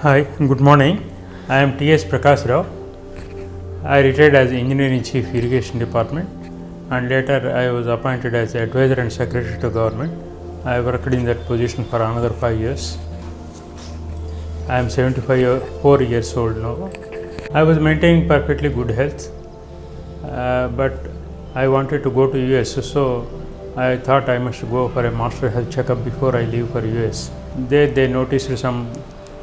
Hi, good morning. I am T.S Prakash Rao. I retired as Engineering Chief Irrigation Department and later I was appointed as Advisor and Secretary to Government. I worked in that position for another 5 years. I am 4 years old now. I was maintaining perfectly good health, but I wanted to go to US, so I thought I must go for a master health checkup before I leave for US. They noticed some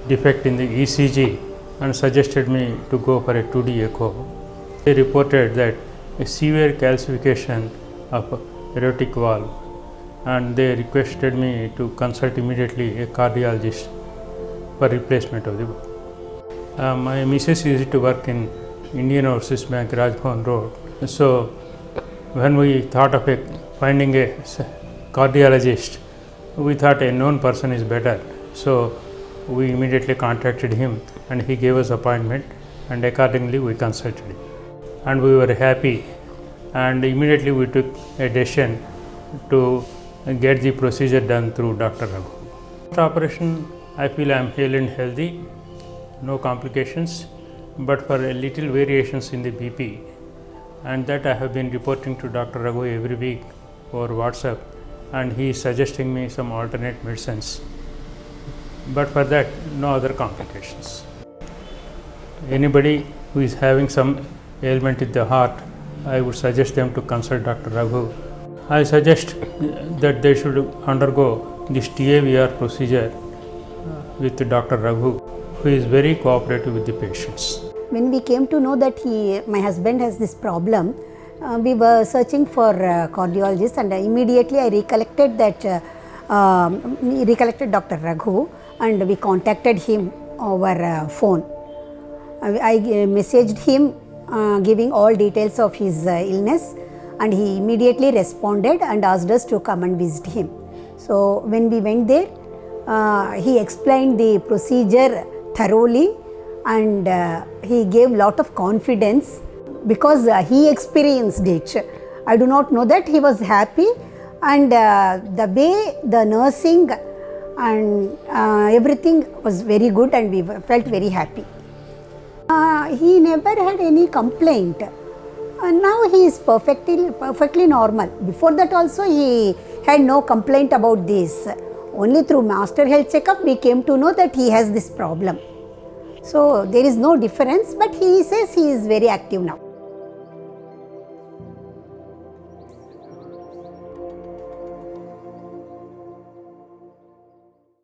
defect in the ECG and suggested me to go for a 2D echo. They reported that a severe calcification of aortic valve, and they requested me to consult immediately a cardiologist for replacement of the valve. My missus used to work in Indian Overseas Bank, Rajbhavan Road. So when we thought of finding a cardiologist, we thought a known person is better. So we immediately contacted him and he gave us appointment, and accordingly we consulted him. And we were happy, and immediately we took a decision to get the procedure done through Dr. Raghu. After operation, I feel I am hale and healthy, no complications, but for a little variations in the BP, and that I have been reporting to Dr. Raghu every week over WhatsApp, and he is suggesting me some alternate medicines. But for that, no other complications. Anybody who is having some ailment in the heart, I would suggest them to consult Dr. Raghu. I suggest that they should undergo this TAVR procedure with Dr. Raghu, who is very cooperative with the patients. When we came to know that my husband has this problem, we were searching for a cardiologist, and immediately I recollected Dr. Raghu, and we contacted him over phone. I messaged him giving all details of his illness, and he immediately responded and asked us to come and visit him. So when we went there, he explained the procedure thoroughly, and he gave lot of confidence because he experienced it. I do not know that he was happy, and the way the nursing and everything was very good, and we felt very happy. He never had any complaint. Now he is perfectly normal. Before that also he had no complaint about this. Only through master health checkup we came to know that he has this problem. So there is no difference, but he says he is very active now.